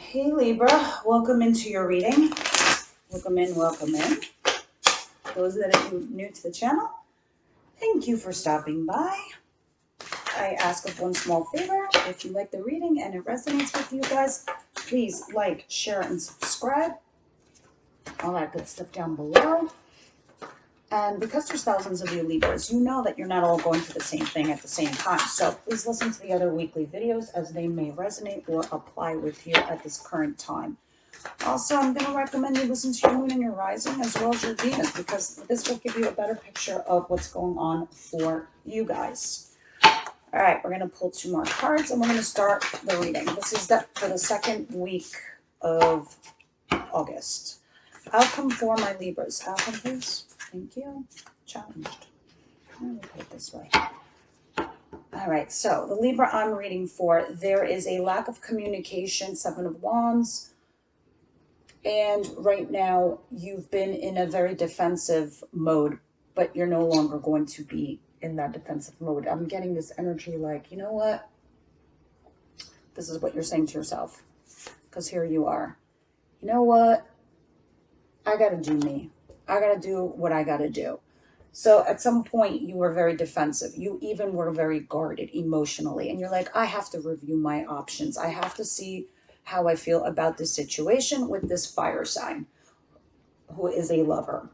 Hey Libra, welcome into your reading. Welcome in, welcome in. Those that are new to the channel, thank you for stopping by. I ask of one small favor. If you like the reading and it resonates with you guys, please like, share, and subscribe. All that good stuff down below. And because there's thousands of you Libras, you know that you're not all going through the same thing at the same time. So please listen to the other weekly videos as they may resonate or apply with you at this current time. Also, I'm going to recommend you listen to your moon and your rising as well as your Venus, because this will give you a better picture of what's going on for you guys. All right, we're going to pull two more cards and we're going to start the reading. This is for the second week of August. Outcome for my Libras. Outcome, please. Thank you. Challenged. Let me put it this way. All right, so the Libra I'm reading for, there is a lack of communication, Seven of Wands. And right now, you've been in a very defensive mode, but you're no longer going to be in that defensive mode. I'm getting this energy like, you know what? This is what you're saying to yourself. Because here you are. You know what? I got to do me. I got to do what I got to do. So at some point, you were very defensive. You even were very guarded emotionally. And you're like, I have to review my options. I have to see how I feel about this situation with this fire sign, who is a lover.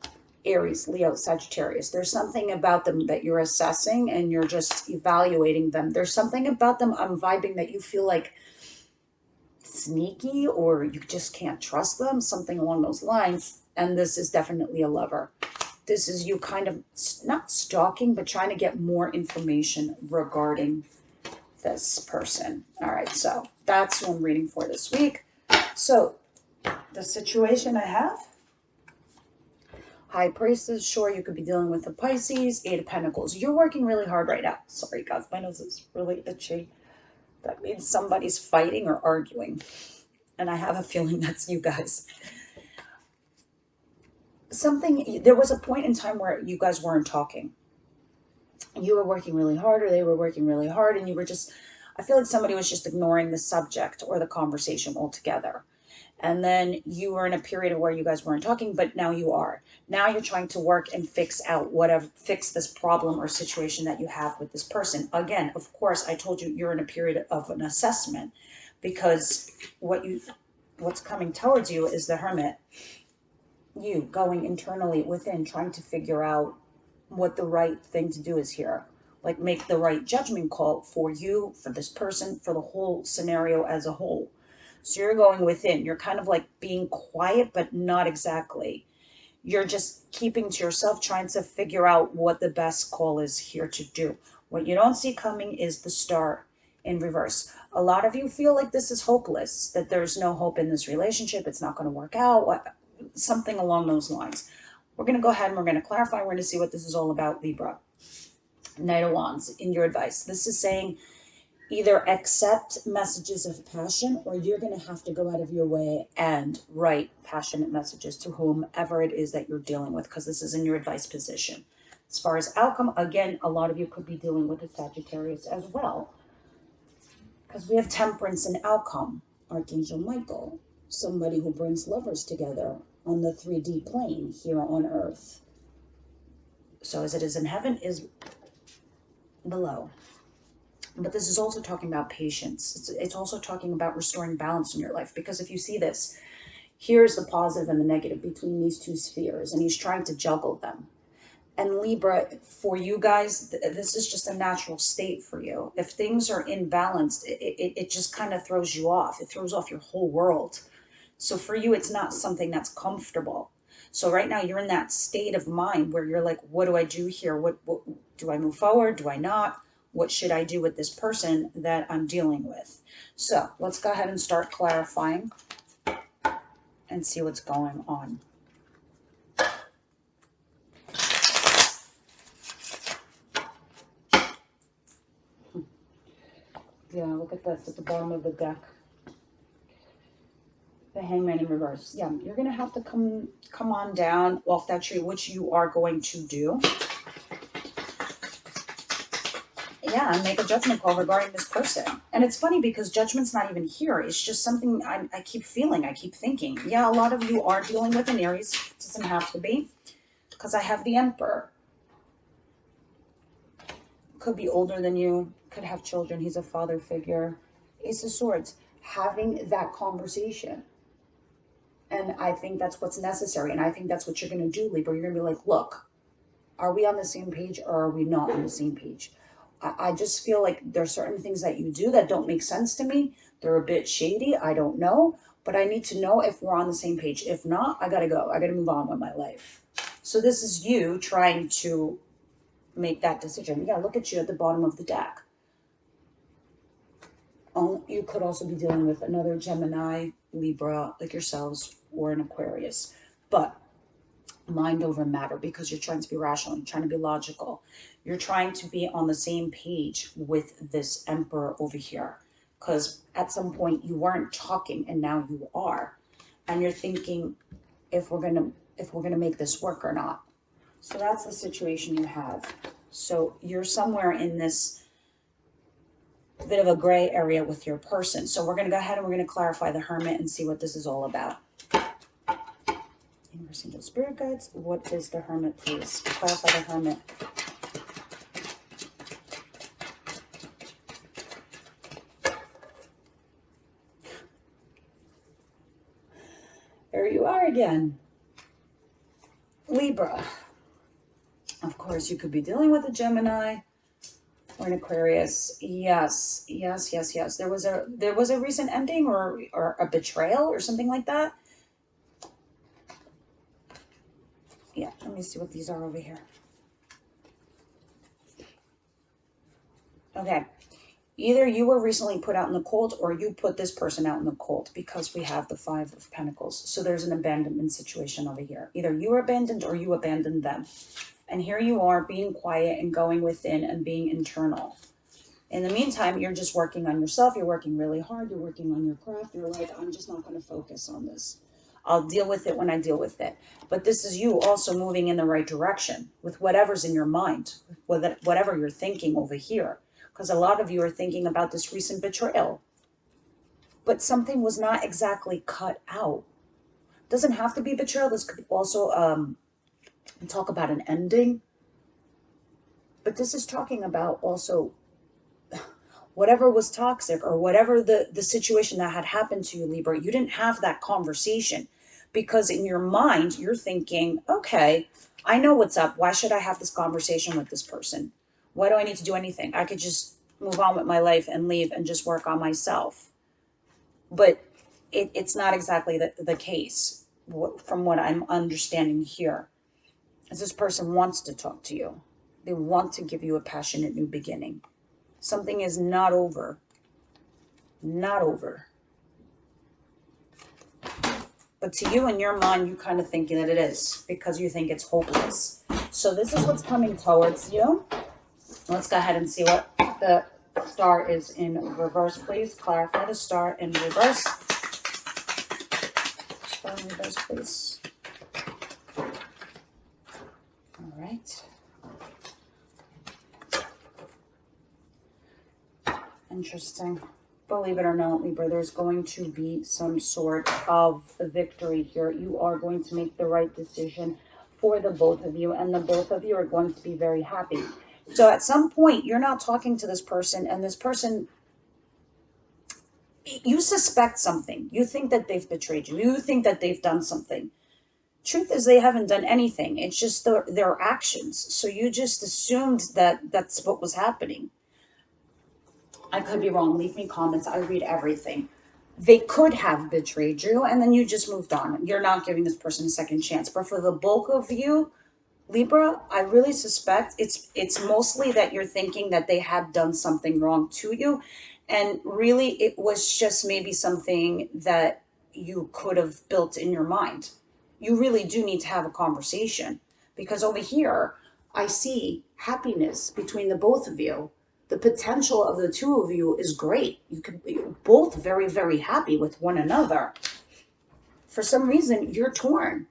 Aries, Leo, Sagittarius. There's something about them that you're assessing and you're just evaluating them. There's something about them I'm vibing that you feel like sneaky or you just can't trust them, something along those lines. And this is definitely a lover. This is you kind of not stalking, but trying to get more information regarding this person. All right, so that's who I'm reading for this week. So the situation I have, High Priestess, sure, you could be dealing with the Pisces, Eight of Pentacles. You're working really hard right now. Sorry, guys, my nose is really itchy. That means somebody's fighting or arguing. And I have a feeling that's you guys. There was a point in time where you guys weren't talking. You were working really hard or they were working really hard and you were just, I feel like somebody was just ignoring the subject or the conversation altogether. And then you were in a period where you guys weren't talking, but now you are. Now you're trying to work and fix this problem or situation that you have with this person. Again, of course, I told you you're in a period of an assessment because what's coming towards you is the Hermit. You going internally within, trying to figure out what the right thing to do is here. Like make the right judgment call for you, for this person, for the whole scenario as a whole. So you're going within. You're kind of like being quiet, but not exactly. You're just keeping to yourself, trying to figure out what the best call is here to do. What you don't see coming is the Star in reverse. A lot of you feel like this is hopeless, that there's no hope in this relationship. It's not going to work out. Something along those lines. We're going to go ahead and we're going to clarify. We're going to see what this is all about, Libra. Knight of Wands, in your advice. This is saying either accept messages of passion or you're going to have to go out of your way and write passionate messages to whomever it is that you're dealing with, because this is in your advice position. As far as outcome, again, a lot of you could be dealing with a Sagittarius as well, because we have Temperance and outcome. Archangel Michael, somebody who brings lovers together on the 3D plane here on Earth. So as it is in heaven is below. But this is also talking about patience. It's also talking about restoring balance in your life. Because if you see this, here's the positive and the negative between these two spheres. And he's trying to juggle them. And Libra, for you guys, this is just a natural state for you. If things are imbalanced, it just kind of throws you off. It throws off your whole world. So for you, it's not something that's comfortable. So right now you're in that state of mind where you're like, what do I do here? What do I move forward? Do I not? What should I do with this person that I'm dealing with? So let's go ahead and start clarifying and see what's going on. Yeah, look at this at the bottom of the deck. The Hangman in reverse. Yeah, you're going to have to come on down off that tree, which you are going to do. Yeah, and make a judgment call regarding this person. And it's funny because judgment's not even here. It's just something I keep feeling, I keep thinking. Yeah, a lot of you are dealing with an Aries. It doesn't have to be, because I have the Emperor. Could be older than you, could have children. He's a father figure. Ace of Swords. Having that conversation. And I think that's what's necessary. And I think that's what you're going to do, Libra. You're going to be like, look, are we on the same page or are we not on the same page? I just feel like there's certain things that you do that don't make sense to me. They're a bit shady. I don't know. But I need to know if we're on the same page. If not, I got to go. I got to move on with my life. So this is you trying to make that decision. Yeah, look at you at the bottom of the deck. You could also be dealing with another Gemini, Libra, like yourselves, or an Aquarius. But mind over matter, because you're trying to be rational, you're trying to be logical, you're trying to be on the same page with this Emperor over here, because at some point you weren't talking and now you are, and you're thinking if we're gonna make this work or not. So that's the situation you have. So you're somewhere in this bit of a gray area with your person. So we're going to go ahead and we're going to clarify the Hermit and see what this is all about. Universe, Angel, Spirit Guides, what is the Hermit, please? Clarify the Hermit. There you are again. Libra. Of course, you could be dealing with a Gemini or an Aquarius. Yes, yes, yes, yes. There was a recent ending or a betrayal or something like that. Yeah, let me see what these are over here. Okay. Either you were recently put out in the cold or you put this person out in the cold, because we have the Five of Pentacles. So there's an abandonment situation over here. Either you were abandoned or you abandoned them. And here you are being quiet and going within and being internal. In the meantime, you're just working on yourself. You're working really hard. You're working on your craft. You're like, I'm just not going to focus on this. I'll deal with it when I deal with it. But this is you also moving in the right direction with whatever's in your mind, whatever you're thinking over here. Because a lot of you are thinking about this recent betrayal. But something was not exactly cut out. Doesn't have to be betrayal. This could also talk about an ending. But this is talking about also whatever was toxic or whatever the situation that had happened to you, Libra. You didn't have that conversation because in your mind, you're thinking, okay, I know what's up. Why should I have this conversation with this person? Why do I need to do anything? I could just move on with my life and leave and just work on myself. But it's not exactly the case from what I'm understanding here. As this person wants to talk to you. They want to give you a passionate new beginning. Something is not over. Not over. But to you, in your mind, you kind of thinking that it is because you think it's hopeless. So this is what's coming towards you. Let's go ahead and see what the star is in reverse, please. Clarify the star in reverse. Star in reverse, please. All right. Interesting. Believe it or not, Libra, there's going to be some sort of victory here. You are going to make the right decision for the both of you, and the both of you are going to be very happy. So at some point, you're not talking to this person, and this person, you suspect something. You think that they've betrayed you. You think that they've done something. Truth is, they haven't done anything. It's just their actions. So you just assumed that that's what was happening. I could be wrong. Leave me comments. I read everything. They could have betrayed you, and then you just moved on. You're not giving this person a second chance. But for the bulk of you, Libra, I really suspect it's mostly that you're thinking that they had done something wrong to you. And really, it was just maybe something that you could have built in your mind. You really do need to have a conversation. Because over here, I see happiness between the both of you. The potential of the two of you is great. You're both very, very happy with one another. For some reason, you're torn.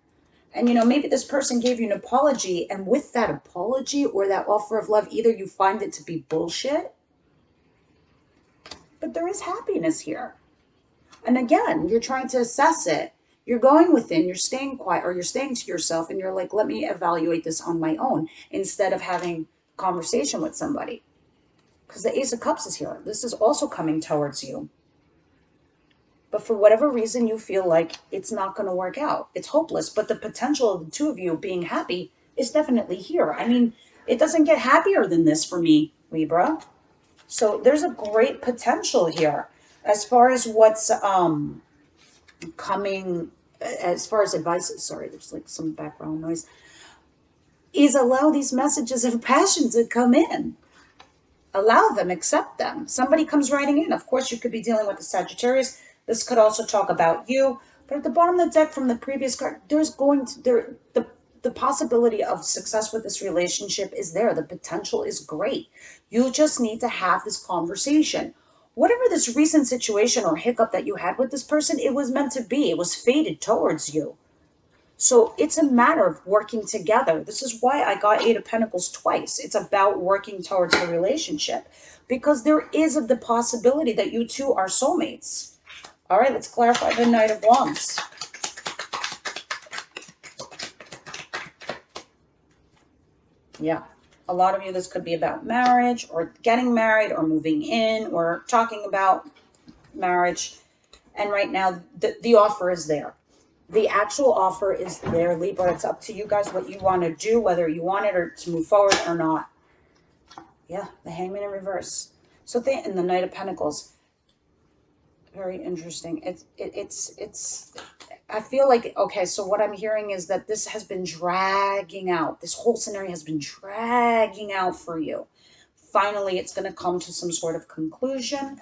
And, you know, maybe this person gave you an apology, and with that apology or that offer of love, either you find it to be bullshit, but there is happiness here. And again, you're trying to assess it. You're going within, you're staying quiet, or you're staying to yourself, and you're like, let me evaluate this on my own instead of having a conversation with somebody. Because the Ace of Cups is here. This is also coming towards you. But for whatever reason, you feel like it's not going to work out. It's hopeless. But the potential of the two of you being happy is definitely here. I mean, it doesn't get happier than this for me, Libra. So there's a great potential here. As far as what's coming, as far as advice, sorry, there's like some background noise, is allow these messages of passion to come in. Allow them, accept them. Somebody comes writing in. Of course, you could be dealing with the Sagittarius. This could also talk about you. But at the bottom of the deck from the previous card, the possibility of success with this relationship is there. The potential is great. You just need to have this conversation. Whatever this recent situation or hiccup that you had with this person, it was meant to be. It was fated towards you. So it's a matter of working together. This is why I got Eight of Pentacles twice. It's about working towards the relationship because there is the possibility that you two are soulmates. All right, let's clarify the Knight of Wands. Yeah, a lot of you, this could be about marriage or getting married or moving in or talking about marriage. And right now, the offer is there. The actual offer is there, Libra. It's up to you guys what you want to do, whether you want it or to move forward or not. Yeah, the Hangman in reverse. So in the Knight of Pentacles, very interesting. It's. I feel like, okay, so what I'm hearing is that this has been dragging out. This whole scenario has been dragging out for you. Finally, it's going to come to some sort of conclusion.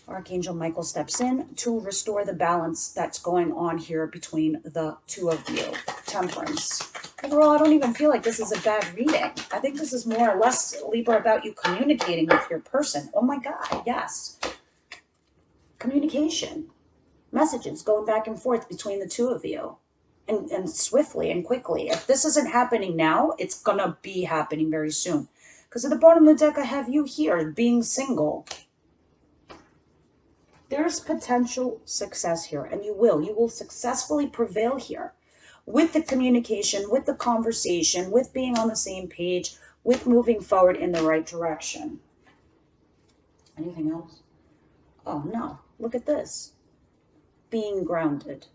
Archangel Michael steps in to restore the balance that's going on here between the two of you. Temperance. Overall, I don't even feel like this is a bad reading. I think this is more or less, Libra, about you communicating with your person. Oh my God, yes. Communication. Messages going back and forth between the two of you. And swiftly and quickly. If this isn't happening now, it's going to be happening very soon. Because at the bottom of the deck, I have you here, being single. There's potential success here, and you will successfully prevail here with the communication, with the conversation, with being on the same page, with moving forward in the right direction. Anything else? Oh no, look at this. Being grounded,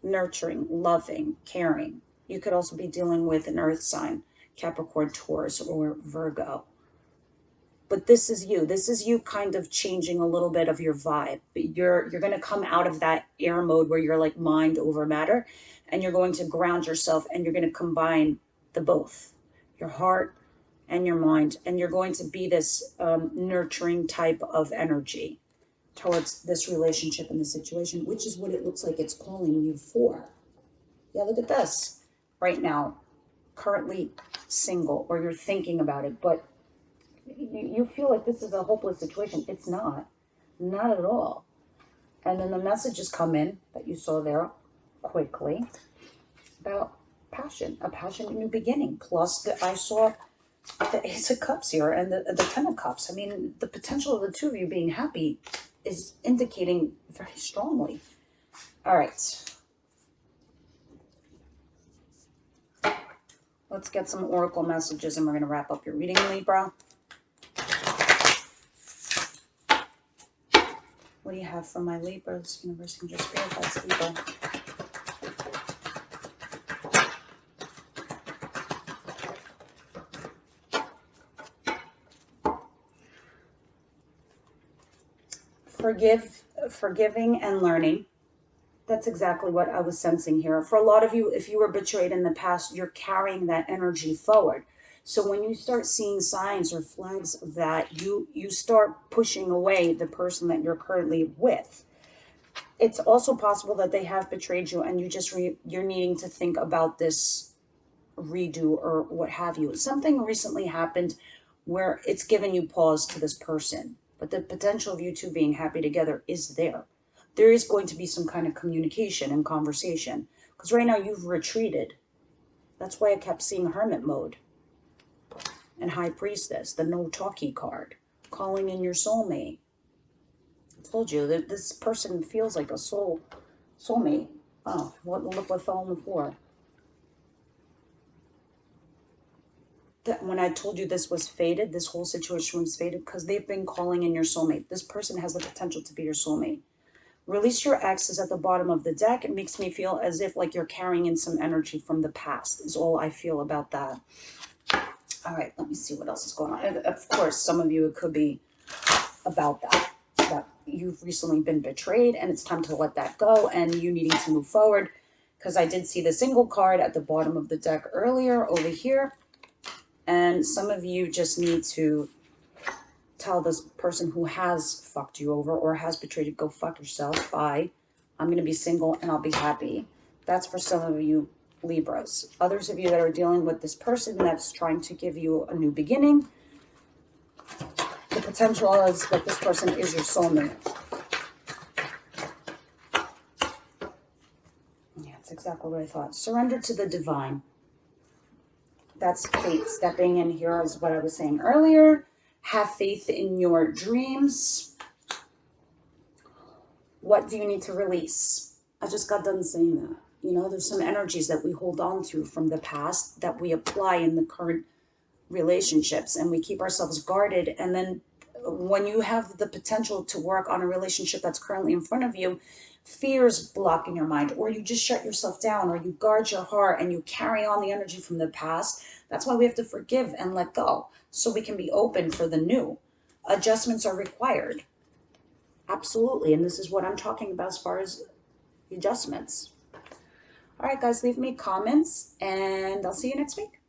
nurturing, loving, caring. You could also be dealing with an earth sign, Capricorn, Taurus, or Virgo. But this is you. This is you kind of changing a little bit of your vibe. You're going to come out of that air mode where you're like mind over matter, and you're going to ground yourself, and you're going to combine the both, your heart and your mind, and you're going to be this nurturing type of energy towards this relationship and the situation, which is what it looks like it's calling you for. Yeah, look at this. Right now, currently single, or you're thinking about it, but you feel like this is a hopeless situation. It's not at all. And then the messages come in that you saw there quickly about passion, a passionate new beginning. Plus, I saw the Ace of Cups here and the Ten of Cups. I mean, the potential of the two of you being happy is indicating very strongly. All right. Let's get some oracle messages and we're going to wrap up your reading, Libra. What do you have for my Libras? Universe can just verify Libra. Forgiving and learning. That's exactly what I was sensing here. For a lot of you, if you were betrayed in the past, you're carrying that energy forward. So when you start seeing signs or flags of that, you start pushing away the person that you're currently with. It's also possible that they have betrayed you and you're needing to think about this redo or what have you. Something recently happened where it's given you pause to this person, but the potential of you two being happy together is there. There is going to be some kind of communication and conversation Because right now you've retreated. That's why I kept seeing Hermit mode and High Priestess, the no talkie card, calling in your soulmate. I told you that this person feels like a soulmate. Oh, look what fell on the floor. That when I told you this was fated, this whole situation was fated because they've been calling in your soulmate. This person has the potential to be your soulmate. Release your ex is at the bottom of the deck. It makes me feel as if like you're carrying in some energy from the past is all I feel about that. All right, let me see what else is going on. And of course, some of you, it could be about that you've recently been betrayed and it's time to let that go and you needing to move forward. Because I did see the single card at the bottom of the deck earlier over here. And some of you just need to tell this person who has fucked you over or has betrayed you, go fuck yourself. Bye. I'm going to be single and I'll be happy. That's for some of you Libras. Others of you that are dealing with this person that's trying to give you a new beginning, the potential is that this person is your soulmate. Yeah, that's exactly what I thought. Surrender to the divine. That's fate stepping in here is what I was saying earlier. Have faith in your dreams. What do you need to release? I just got done saying that. You know, there's some energies that we hold on to from the past that we apply in the current relationships and we keep ourselves guarded. And then when you have the potential to work on a relationship that's currently in front of you, fears block in your mind, or you just shut yourself down, or you guard your heart and you carry on the energy from the past. That's why we have to forgive and let go so we can be open for the new. Adjustments are required. Absolutely. And this is what I'm talking about as far as adjustments. All right, guys, leave me comments and I'll see you next week.